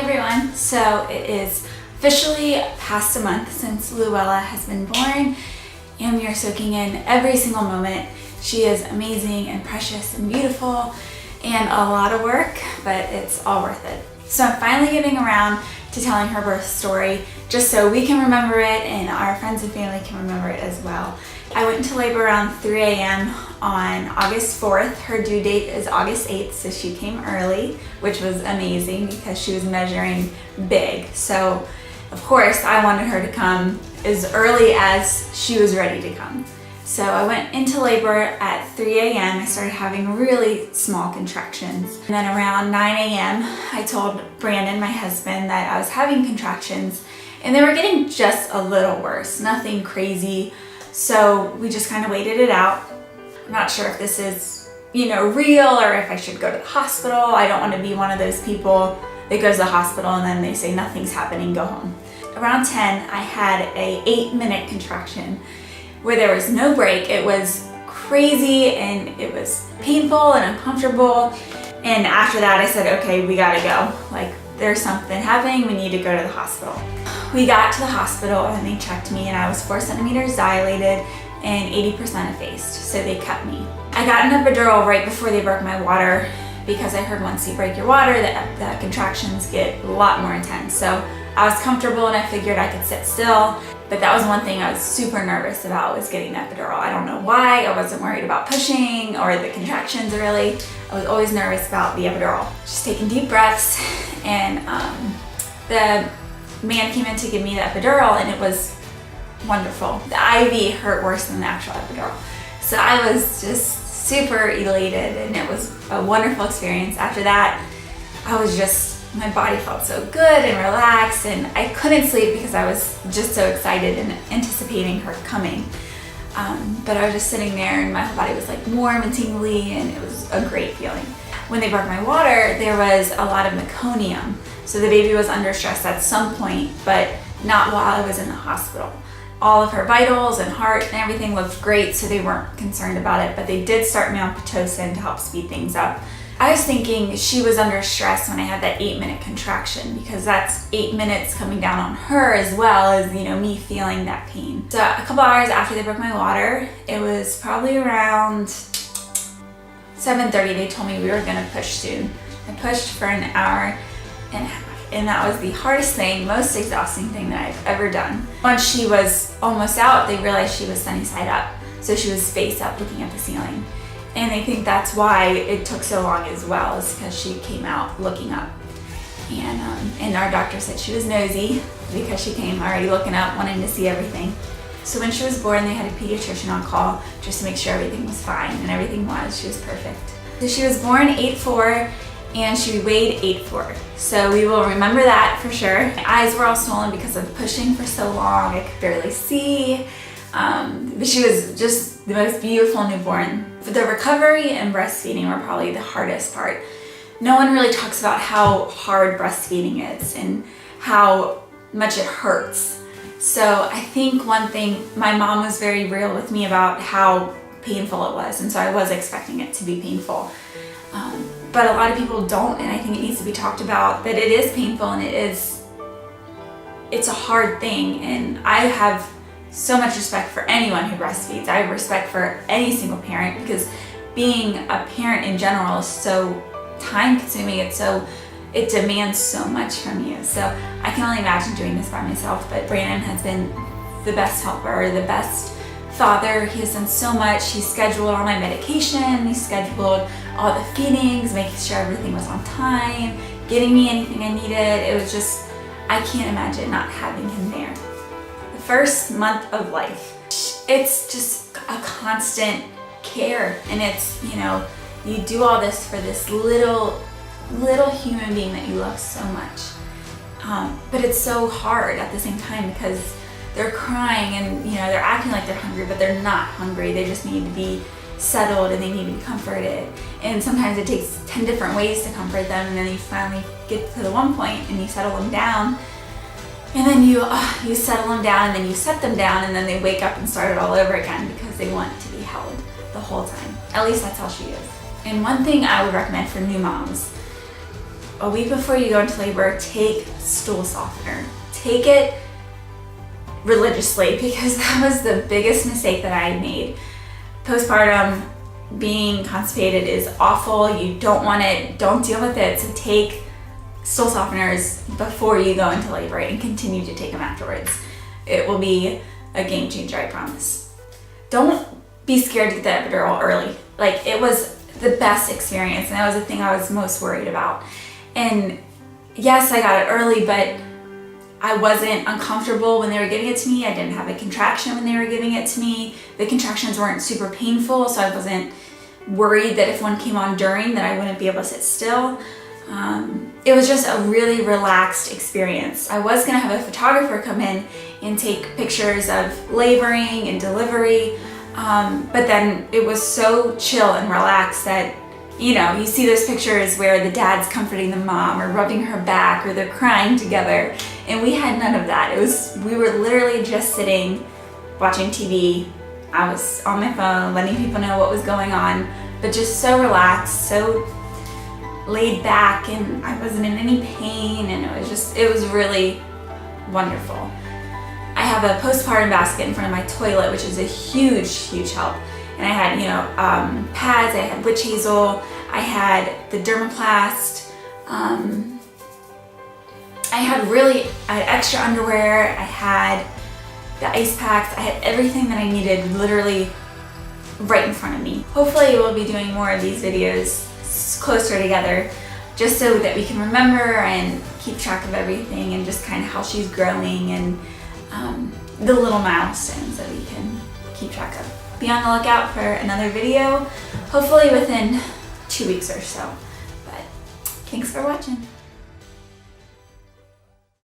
everyone. So it is officially past a month since Luella has been born, and we are soaking in every single moment. She is amazing and precious and beautiful and a lot of work, but it's all worth it. So I'm finally getting around to telling her birth story just so we can remember it and our friends and family can remember it as well. I went into labor around 3 a.m. on August 4th. Her due date is August 8th, so she came early, which was amazing because she was measuring big. So of course I wanted her to come as early as she was ready to come. So I went into labor at 3 a.m. I started having really small contractions. And then around 9 a.m. I told Brandon, my husband, that I was having contractions and they were getting just a little worse, nothing crazy. So we just kind of waited it out. I'm not sure if this is, real or if I should go to the hospital. I don't want to be one of those people that goes to the hospital and then they say nothing's happening, go home. Around 10, I had a 8-minute contraction where there was no break. It was crazy and it was painful and uncomfortable. And after that I said, okay, we gotta go. Like, there's something happening, we need to go to the hospital. We got to the hospital and they checked me and I was 4 centimeters dilated and 80% effaced, so they cut me. I got an epidural right before they broke my water because I heard once you break your water, the contractions get a lot more intense. So I was comfortable and I figured I could sit still. But that was one thing I was super nervous about, was getting the epidural. I don't know why. I wasn't worried about pushing or the contractions really. I was always nervous about the epidural. Just taking deep breaths, and the man came in to give me the epidural and it was wonderful. The IV hurt worse than the actual epidural. So I was just super elated and it was a wonderful experience. After that, my body felt so good and relaxed, and I couldn't sleep because I was just so excited and anticipating her coming. But I was just sitting there and my whole body was like warm and tingly and it was a great feeling. When they broke my water, there was a lot of meconium. So the baby was under stress at some point, but not while I was in the hospital. All of her vitals and heart and everything looked great, so they weren't concerned about it, but they did start me on Pitocin to help speed things up. I was thinking she was under stress when I had that 8-minute contraction, because that's 8 minutes coming down on her as well as, me feeling that pain. So a couple hours after they broke my water, it was probably around 7:30, they told me we were gonna push soon. I pushed for an hour and a half, and that was the hardest thing, most exhausting thing that I've ever done. Once she was almost out, they realized she was sunny side up. So she was face up looking at the ceiling. And I think that's why it took so long as well, is because she came out looking up. And our doctor said she was nosy because she came already looking up, wanting to see everything. So when she was born, they had a pediatrician on call just to make sure everything was fine, and everything was. She was perfect. So she was born 8'4", and she weighed 8'4". So we will remember that for sure. My eyes were all swollen because of pushing for so long. I could barely see. But she was just the most beautiful newborn. The recovery and breastfeeding were probably the hardest part. No one really talks about how hard breastfeeding is and how much it hurts. So I think one thing, my mom was very real with me about how painful it was, and so I was expecting it to be painful. But a lot of people don't, and I think it needs to be talked about, that it is painful and it's a hard thing, and I have so much respect for anyone who breastfeeds. I have respect for any single parent, because being a parent in general is so time consuming. It demands so much from you. So I can only imagine doing this by myself, but Brandon has been the best helper, the best father. He has done so much. He scheduled all my medication, he scheduled all the feedings, making sure everything was on time, getting me anything I needed. It was just, I can't imagine not having him there. First month of life, it's just a constant care, and it's, you do all this for this little human being that you love so much, but it's so hard at the same time because they're crying and they're acting like they're hungry, but they're not hungry. They just need to be settled and they need to be comforted, and sometimes it takes 10 different ways to comfort them, and then you finally get to the one point and you settle them down. And then you settle them down, and then you set them down, and then they wake up and start it all over again because they want to be held the whole time. At least that's how she is. And one thing I would recommend for new moms a week before you go into labor, take stool softener. Take it religiously, because that was the biggest mistake that I made. Postpartum, being constipated is awful. You don't want it, don't deal with it. So take stool softeners before you go into labor and continue to take them afterwards. It will be a game changer, I promise. Don't be scared to get the epidural early. Like, it was the best experience, and that was the thing I was most worried about. And yes, I got it early, but I wasn't uncomfortable when they were giving it to me. I didn't have a contraction when they were giving it to me. The contractions weren't super painful, so I wasn't worried that if one came on during that I wouldn't be able to sit still. It was just a really relaxed experience. I was gonna have a photographer come in and take pictures of laboring and delivery, but then it was so chill and relaxed that, you know, you see those pictures where the dad's comforting the mom or rubbing her back or they're crying together, and we had none of that. We were literally just sitting, watching TV. I was on my phone, letting people know what was going on, but just so relaxed, so laid back, and I wasn't in any pain, and it was really wonderful. I have a postpartum basket in front of my toilet, which is a huge, huge help. And I had, you know, pads, I had witch hazel, I had the dermoplast, I had extra underwear, I had the ice packs, I had everything that I needed literally right in front of me. Hopefully we'll be doing more of these videos closer together, just so that we can remember and keep track of everything and just kind of how she's growing and the little milestones that we can keep track of. Be on the lookout for another video, hopefully within 2 weeks or so. But thanks for watching.